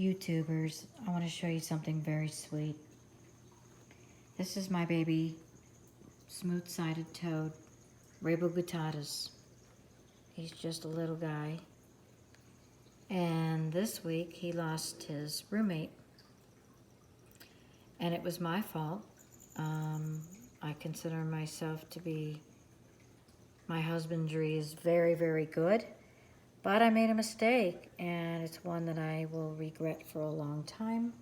YouTubers, I want to show you something very sweet. This is my baby smooth-sided toad, Rabogutatus. He's just a little guy. And this week he lost his roommate. And it was my fault. I consider myself to be, my husbandry is very, very good. But I made a mistake, and it's one that I will regret for a long time.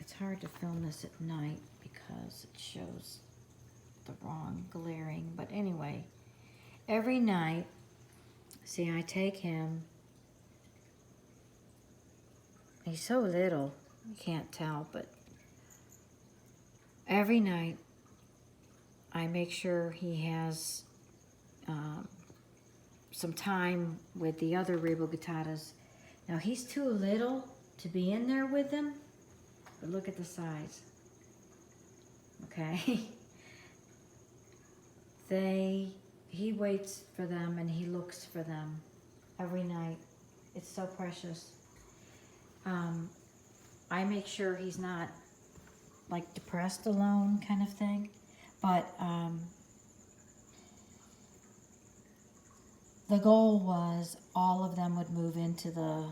It's hard to film this at night because it shows the wrong glaring. But anyway, every night, see, I take him. He's so little, you can't tell, but every night I make sure he has some time with the other Rabogutatas. Now he's too little to be in there with them, but look at the size. Okay? He waits for them and he looks for them every night. It's so precious. I make sure he's not like depressed alone kind of thing, but the goal was all of them would move into the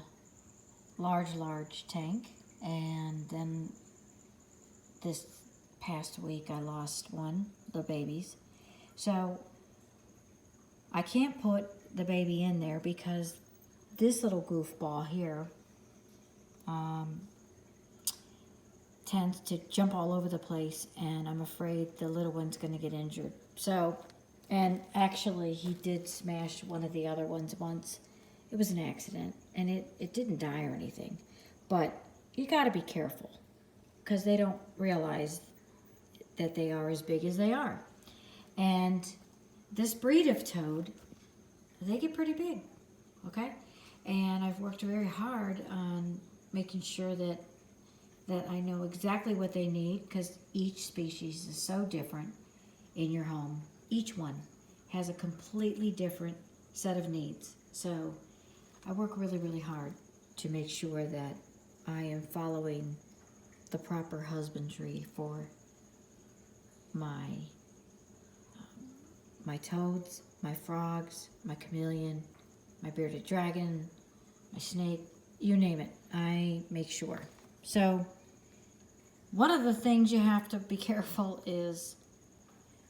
large tank, and then this past week I lost one, the babies. So I can't put the baby in there because this little goofball here tends to jump all over the place, and I'm afraid the little one's going to get injured. So, and actually he did smash one of the other ones once. It was an accident, and it didn't die or anything. But you got to be careful because they don't realize that they are as big as they are. And this breed of toad, they get pretty big, okay? And I've worked very hard on making sure that I know exactly what they need, because each species is so different in your home. Each one has a completely different set of needs. So I work really, really hard to make sure that I am following the proper husbandry for my toads, my frogs, my chameleon, my bearded dragon, my snake, you name it. I make sure. So one of the things you have to be careful is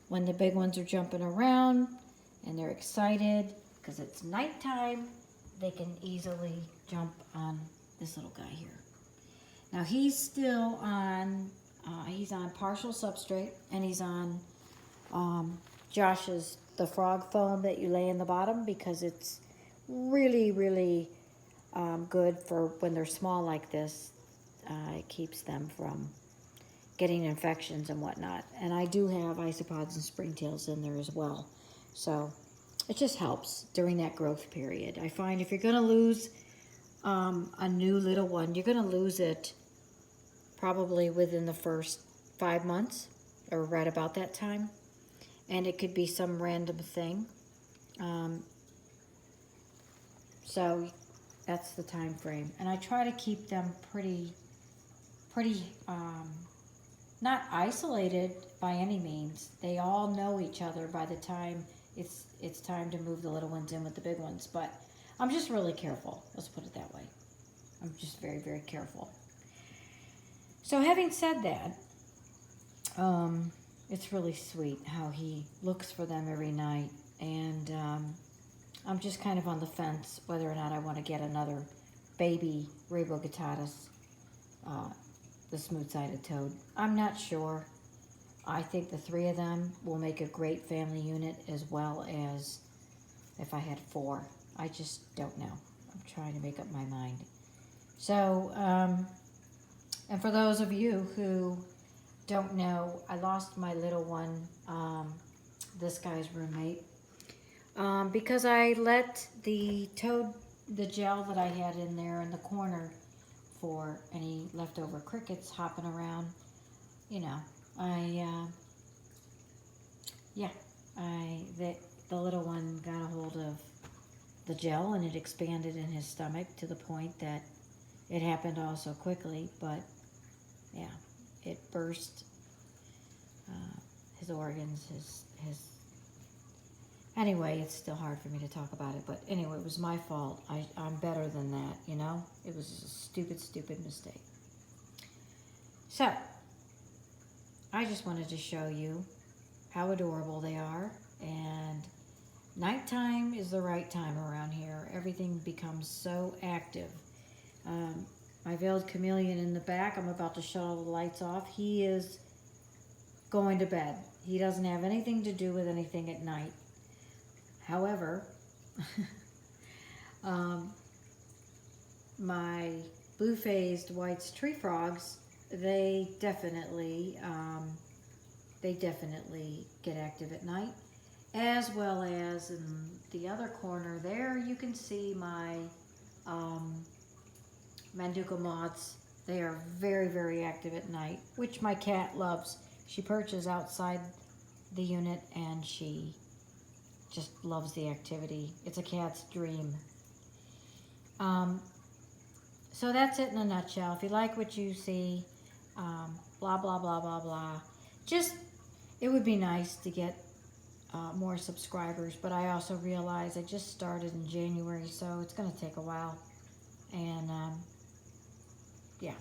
when the big ones are jumping around and they're excited because it's nighttime, they can easily jump on this little guy here. Now he's still on, he's on partial substrate, and he's on Josh's, the frog foam that you lay in the bottom, because it's really, really good for when they're small like this. It keeps them from getting infections and whatnot. And I do have isopods and springtails in there as well. So it just helps during that growth period. I find if you're going to lose a new little one, you're going to lose it probably within the first 5 months, or right about that time. And it could be some random thing. So that's the time frame. And I try to keep them pretty not isolated by any means. They all know each other by the time it's time to move the little ones in with the big ones. But I'm just really careful. Let's put it that way. I'm just very, very careful. So having said that, it's really sweet how he looks for them every night. And I'm just kind of on the fence whether or not I want to get another baby Rabogutatus, the smooth-sided toad. I'm not sure. I think the 3 of them will make a great family unit, as well as if I had 4. I just don't know. I'm trying to make up my mind. So, and for those of you who don't know, I lost my little one, this guy's roommate, because I let the gel that I had in there in the corner for any leftover crickets hopping around, you know, the little one got a hold of the gel, and it expanded in his stomach to the point that it happened all so quickly. But yeah, it burst his organs, his. Anyway, it's still hard for me to talk about it, but anyway, it was my fault. I'm better than that, you know? It was a stupid, stupid mistake. So, I just wanted to show you how adorable they are, and nighttime is the right time around here. Everything becomes so active. My veiled chameleon in the back, I'm about to shut all the lights off. He is going to bed. He doesn't have anything to do with anything at night. However, my blue-phased white's tree frogs, they definitely get active at night, as well as in the other corner there, you can see my Manduka moths. They are very, very active at night, which my cat loves. She perches outside the unit and she just loves the activity. It's a cat's dream. So that's it in a nutshell. If you like what you see, blah, blah, blah, blah, blah. Just, it would be nice to get more subscribers, but I also realize I just started in January, so it's going to take a while. And yeah.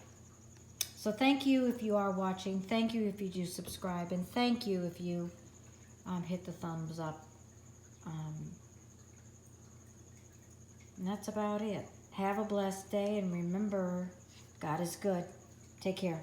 So thank you if you are watching. Thank you if you do subscribe. And thank you if you hit the thumbs up. And that's about it. Have a blessed day, and remember, God is good. Take care.